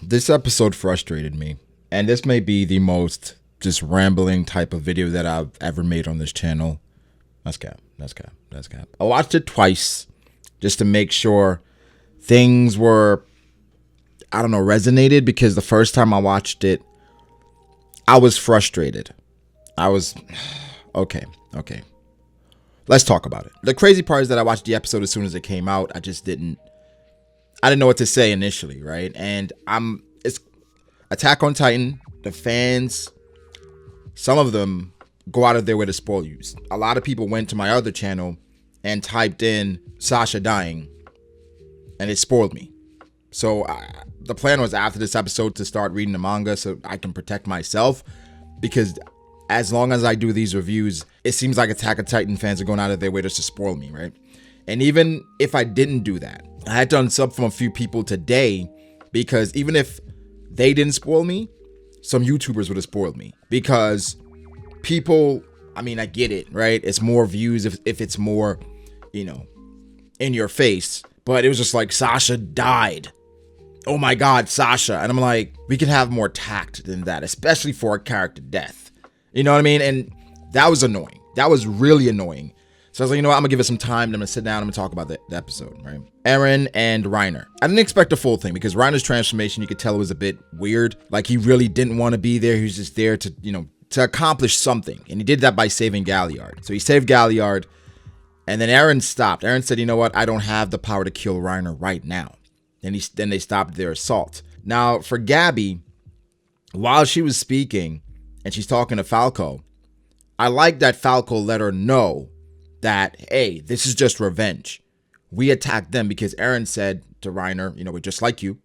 This episode frustrated me, and this may be the most just rambling type of video that I've ever made on this channel. That's cap. I watched it twice just to make sure things were, I don't know, resonated, because the first time I watched it, I was frustrated. Okay. Let's talk about it. The crazy part is that I watched the episode as soon as it came out. I didn't know what to say initially, right? And it's Attack on Titan. The fans, some of them go out of their way to spoil you. A lot of people went to my other channel and typed in Sasha dying, and it spoiled me. So the plan was after this episode to start reading the manga so I can protect myself, because as long as I do these reviews, it seems like Attack on Titan fans are going out of their way just to spoil me, right? And even if I didn't do that, I had to unsub from a few people today, because even if they didn't spoil me, some YouTubers would have spoiled me. Because people, I mean, I get it, right? It's more views if it's more, in your face. But it was just like, Sasha died. Oh my God, Sasha. And I'm like, we can have more tact than that, especially for a character death. You know what I mean? And that was annoying. That was really annoying. So I was like, you know what? I'm going to give it some time. I'm going to sit down. I'm going to talk about the episode, right? Eren and Reiner. I didn't expect a full thing, because Reiner's transformation, you could tell it was a bit weird. Like, he really didn't want to be there. He was just there to, to accomplish something. And he did that by saving Galliard. So he saved Galliard. And then Eren stopped. Eren said, you know what? I don't have the power to kill Reiner right now. And then they stopped their assault. Now, for Gabi, while she was speaking and she's talking to Falco, I like that Falco let her know that, hey, this is just revenge. We attacked them because Eren said to Reiner, we're just like you.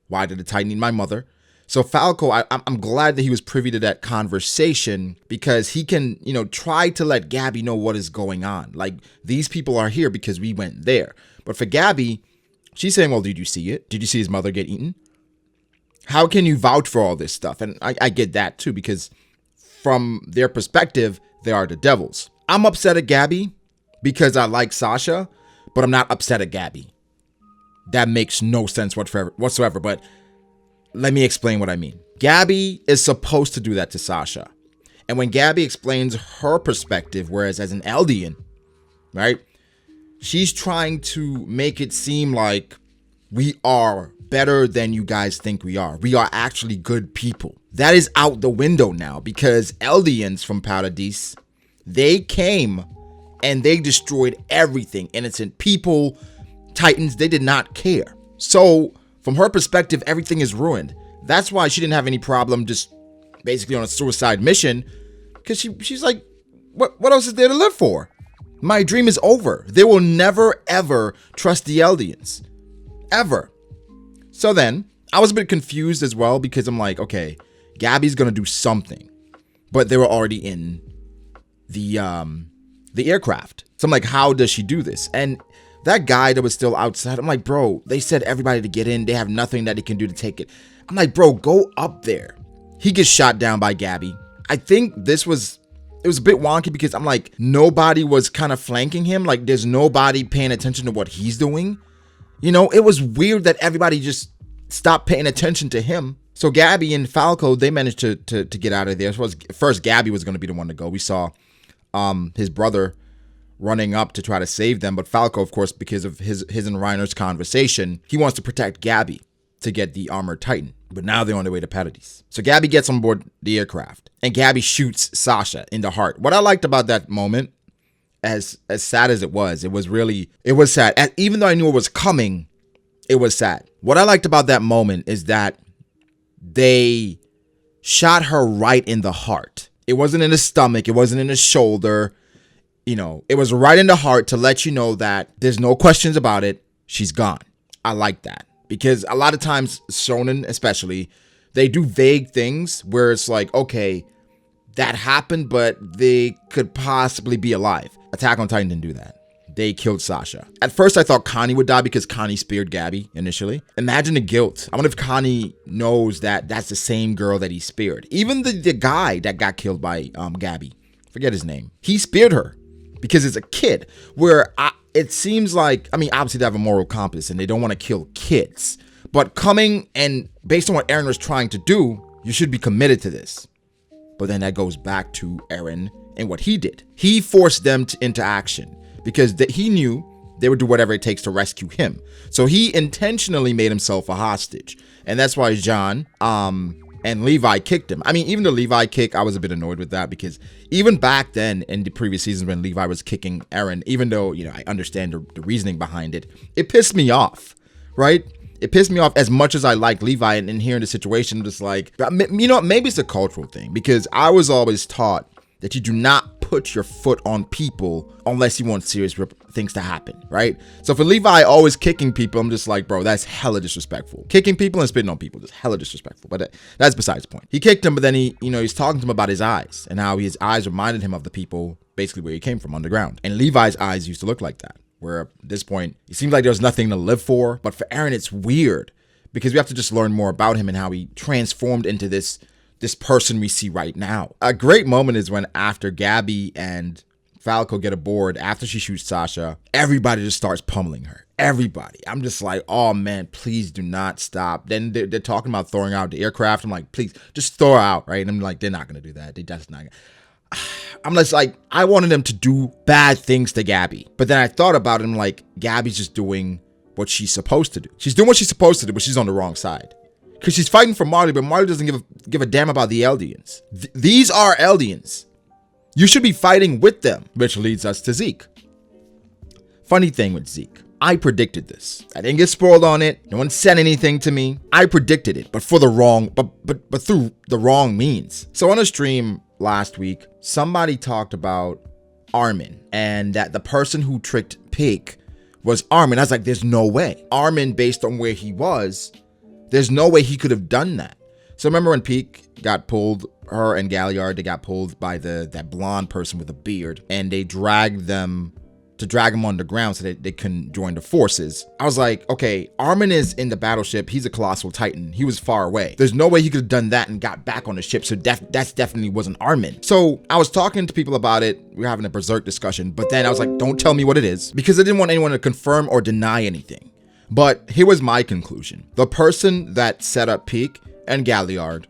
Why did the Titan need my mother? So Falco, I'm glad that he was privy to that conversation, because he can, try to let Gabi know what is going on. Like, these people are here because we went there. But for Gabi, she's saying, well, did you see it? Did you see his mother get eaten? How can you vouch for all this stuff? And I get that too, because from their perspective, they are the devils. I'm upset at Gabi because I like Sasha, but I'm not upset at Gabi. That makes no sense whatsoever. But let me explain what I mean. Gabi is supposed to do that to Sasha. And when Gabi explains her perspective, whereas as an Eldian, right, she's trying to make it seem like we are better than you guys think we are. We are actually good people. That is out the window now, because Eldians from Paradis, they came and they destroyed everything. Innocent people, Titans, they did not care. So from her perspective, everything is ruined. That's why she didn't have any problem just basically on a suicide mission, because she's like, what else is there to live for? My dream is over. They will never, ever trust the Eldians. Ever. So then, I was a bit confused as well, because I'm like, okay, Gabi's going to do something. But they were already in the aircraft. So I'm like, how does she do this? And that guy that was still outside, I'm like, bro, they said everybody to get in. They have nothing that they can do to take it. I'm like, bro, go up there. He gets shot down by Gabi. I think it was a bit wonky, because I'm like, nobody was kind of flanking him. Like, there's nobody paying attention to what he's doing. It was weird that everybody just stopped paying attention to him. So Gabi and Falco, they managed to get out of there. First, Gabi was going to be the one to go. We saw his brother running up to try to save them. But Falco, of course, because of his and Reiner's conversation, he wants to protect Gabi to get the armored Titan. But now they're on their way to Paradis. So Gabi gets on board the aircraft, and Gabi shoots Sasha in the heart. What I liked about that moment, as sad as it was sad. Even though I knew it was coming, it was sad. What I liked about that moment is that they shot her right in the heart. It wasn't in the stomach. It wasn't in the shoulder. It was right in the heart to let you know that there's no questions about it. She's gone. I like that, because a lot of times, shonen especially, they do vague things where it's like, okay, that happened, but they could possibly be alive. Attack on Titan didn't do that. They killed Sasha. At first, I thought Connie would die because Connie speared Gabi initially. Imagine the guilt. I wonder if Connie knows that that's the same girl that he speared. Even the guy that got killed by Gabi, forget his name, he speared her because it's a kid. Where it seems like, I mean, obviously they have a moral compass and they don't want to kill kids. But coming and based on what Eren was trying to do, you should be committed to this. But then that goes back to Eren and what he did. He forced them into action because he knew they would do whatever it takes to rescue him. So he intentionally made himself a hostage. And that's why John and Levi kicked him. I mean, even the Levi kick, I was a bit annoyed with that because even back then in the previous seasons when Levi was kicking Eren, even though, I understand the reasoning behind it, it pissed me off, right? It pissed me off as much as I like Levi, and here in the situation, I'm just like, maybe it's a cultural thing because I was always taught that you do not put your foot on people unless you want serious things to happen, right? So for Levi always kicking people, I'm just like, bro, that's hella disrespectful. Kicking people and spitting on people, just hella disrespectful. But that's besides the point. He kicked him, but then he's talking to him about his eyes and how his eyes reminded him of the people basically where he came from, underground. And Levi's eyes used to look like that, where at this point, it seems like there's nothing to live for. But for Eren, it's weird because we have to just learn more about him and how he transformed into this person we see right now. A great moment is when after Gabi and Falco get aboard, after she shoots Sasha, everybody just starts pummeling her. Everybody. I'm just like, oh man, please do not stop. Then they're talking about throwing out the aircraft. I'm like, please, just throw her out, right? And I'm like, they're not going to do that. They're just not gonna. I'm just like, I wanted them to do bad things to Gabi. But then I thought about it, and I'm like, Gabi's just doing what she's supposed to do. She's doing what she's supposed to do, but she's on the wrong side. Because she's fighting for Marley, but Marley doesn't give a damn about the Eldians. These are Eldians. You should be fighting with them, which leads us to Zeke. Funny thing with Zeke, I predicted this. I didn't get spoiled on it. No one said anything to me. I predicted it, but for the wrong, but through the wrong means. So on a stream last week, somebody talked about Armin and that the person who tricked Pig was Armin. I was like, there's no way. Armin, based on where he was, there's no way he could have done that. So remember when Peak got pulled, her and Galliard, they got pulled by that blonde person with a beard, and they dragged them to drag him underground so that they couldn't join the forces. I was like, okay, Armin is in the battleship. He's a colossal titan. He was far away. There's no way he could have done that and got back on the ship. So that's definitely wasn't Armin. So I was talking to people about it. We were having a berserk discussion, but then I was like, don't tell me what it is, because I didn't want anyone to confirm or deny anything. But here was my conclusion. The person that set up Peak and Galliard,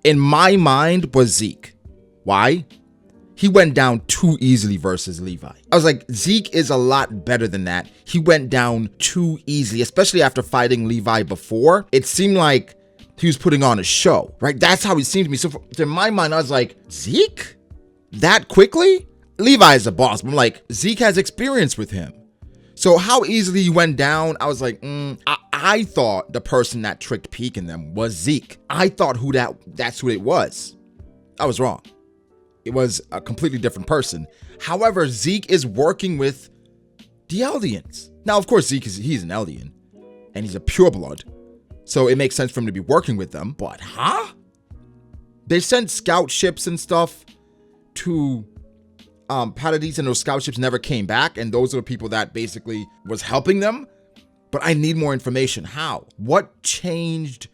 in my mind, was Zeke. Why? He went down too easily versus Levi. I was like, Zeke is a lot better than that. He went down too easily, especially after fighting Levi before. It seemed like he was putting on a show, right? That's how it seemed to me. So in my mind, I was like, Zeke? That quickly? Levi is a boss. But I'm like, Zeke has experience with him. So how easily he went down, I was like, I thought the person that tricked Peak in them was Zeke. I thought that's who it was. I was wrong. It was a completely different person. However, Zeke is working with the Eldians. Now, of course, he's an Eldian, and he's a pureblood, so it makes sense for him to be working with them. But, they sent scout ships and stuff to Paradis, and those scout ships never came back, and those are the people that basically was helping them. But I need more information. How? What changed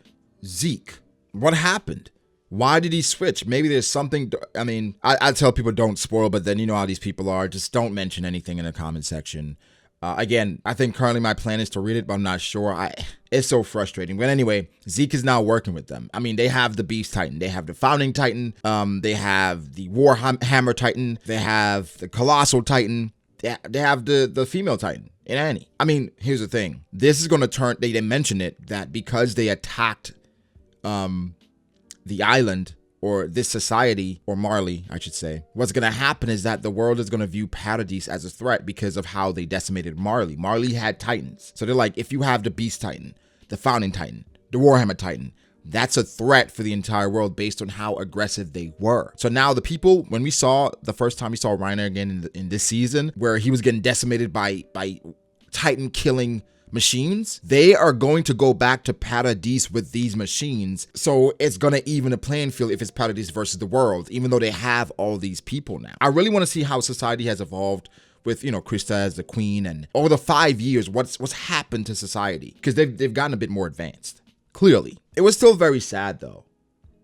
Zeke? What happened? Why did he switch? Maybe there's something. I mean, I tell people don't spoil, but then you know how these people are. Just don't mention anything in the comment section. Again, I think currently my plan is to read it, but I'm not sure. It's so frustrating. But anyway, Zeke is now working with them. I mean, they have the Beast Titan. They have the Founding Titan. They have the Warhammer Titan. They have the Colossal Titan. They have the female Titan in Annie. I mean, here's the thing. This is going to turn, they mention it, that because they attacked the island, or this society, or Marley, I should say, what's going to happen is that the world is going to view Paradis as a threat because of how they decimated Marley. Marley had titans. So they're like, if you have the Beast Titan, the Founding Titan, the Warhammer Titan, that's a threat for the entire world based on how aggressive they were. So now the people, when we saw, the first time we saw Reiner again in this season, where he was getting decimated by Titan killing machines, they are going to go back to Paradis with these machines. So it's going to even a playing field if it's Paradis versus the world, even though they have all these people now. I really want to see how society has evolved with, Krista as the queen, and over the 5 years, what's happened to society, because they've gotten a bit more advanced. Clearly. It was still very sad though,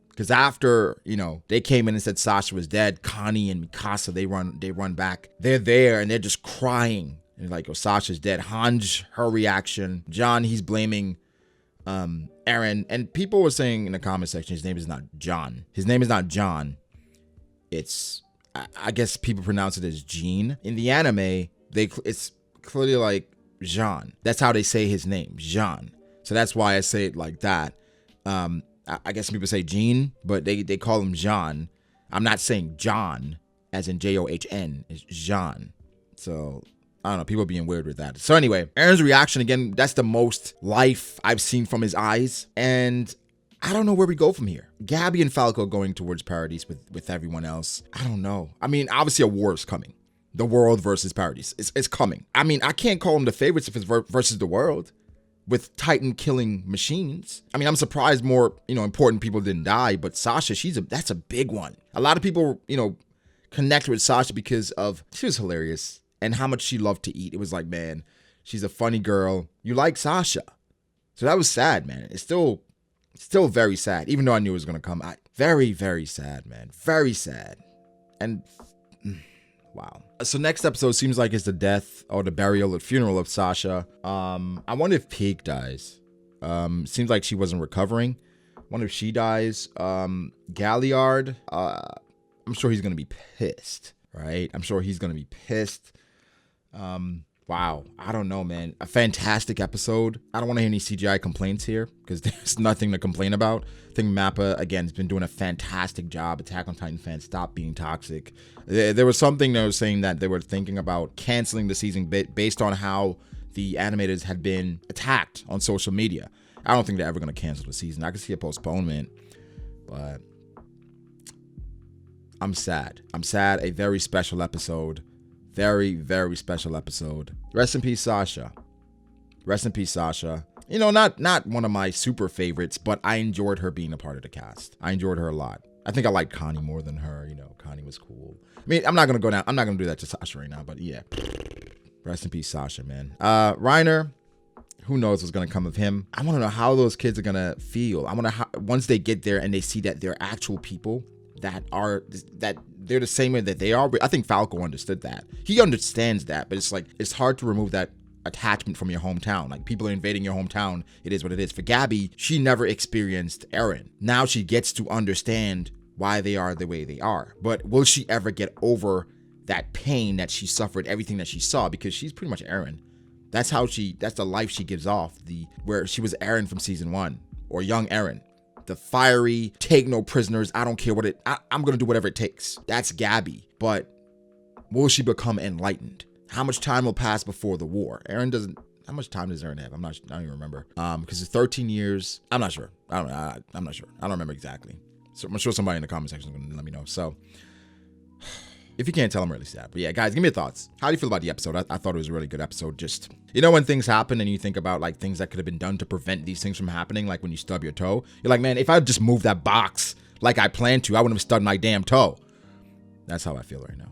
because after, they came in and said Sasha was dead, Connie and Mikasa, they run back. They're there and they're just crying. And like, oh, Sasha's dead. Hanj, her reaction. John, he's blaming Eren, and people were saying in the comment section his name is not John. His name is not John. It's, I guess people pronounce it as Jean. In the anime, it's clearly like Jean. That's how they say his name, Jean. So that's why I say it like that. I guess people say Jean, but they call him Jean. I'm not saying John as in John. It's Jean. So I don't know, people being weird with that. So anyway, Eren's reaction, again, that's the most life I've seen from his eyes. And I don't know where we go from here. Gabi and Falco going towards Paradise with everyone else. I don't know. I mean, obviously a war is coming. The world versus Paradise. It's coming. I mean, I can't call them the favorites if it's versus the world with Titan killing machines. I mean, I'm surprised more, important people didn't die, but Sasha, that's a big one. A lot of people, connect with Sasha because of, she was hilarious. And how much she loved to eat. It was like, man, she's a funny girl. You like Sasha. So that was sad, man. It's still very sad, even though I knew it was going to come. Very, very sad, man. Very sad. And wow. So next episode seems like it's the death or the burial or funeral of Sasha. I wonder if Pig dies. Seems like she wasn't recovering. I wonder if she dies. Galliard, I'm sure he's going to be pissed, right? I'm sure he's going to be pissed. Wow. I don't know, man. A fantastic episode. I don't want to hear any CGI complaints here because there's nothing to complain about. I think Mappa, again, has been doing a fantastic job. Attack on Titan fans, stop being toxic. There was something that was saying that they were thinking about canceling the season based on how the animators had been attacked on social media. I don't think they're ever going to cancel the season. I can see a postponement, but I'm sad. I'm sad. A very special episode. Very, very special episode. Rest in peace, Sasha. Rest in peace, Sasha. Not one of my super favorites, but I enjoyed her being a part of the cast. I enjoyed her a lot. I think I liked Connie more than her. Connie was cool. I mean, I'm not going to do that to Sasha right now, but yeah. Rest in peace, Sasha, man. Reiner, who knows what's going to come of him. I want to know how those kids are going to feel. I want to, once they get there and they see that they're actual people, that they're the same way that they are. I think Falco understood that. He understands that, but it's hard to remove that attachment from your hometown. Like, people are invading your hometown. It is what it is. For Gabi, she never experienced Eren. Now she gets to understand why they are the way they are. But will she ever get over that pain that she suffered, everything that she saw? Because she's pretty much Eren. That's the life she gives off, where she was Eren from season 1, or young Eren. The fiery, take no prisoners, I don't care I'm going to do whatever it takes. That's Gabi. But will she become enlightened? How much time will pass before the war? How much time does Eren have? I don't even remember. Because it's 13 years. I'm not sure. I'm not sure. I don't remember exactly. So I'm sure somebody in the comment section is going to let me know. So if you can't tell, I'm really sad. But yeah, guys, give me your thoughts. How do you feel about the episode? I thought it was a really good episode. Just, when things happen and you think about like things that could have been done to prevent these things from happening, like when you stub your toe, you're like, man, if I just moved that box like I planned to, I wouldn't have stubbed my damn toe. That's how I feel right now.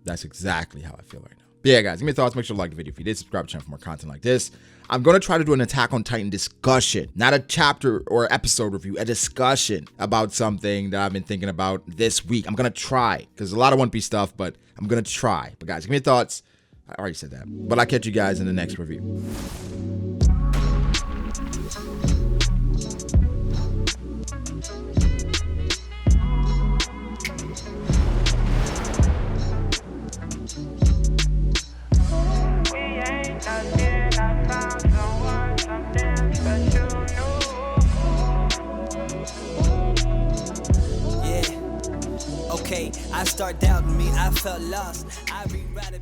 That's exactly how I feel right now. But yeah, guys, give me your thoughts. Make sure to like the video if you did. Subscribe to the channel for more content like this. I'm going to try to do an Attack on Titan discussion, not a chapter or episode review, a discussion about something that I've been thinking about this week. I'm going to try, because a lot of One Piece stuff, but I'm going to try. But guys, give me your thoughts. I already said that, but I'll catch you guys in the next review. I start doubting me, I felt lost. I rewrite it.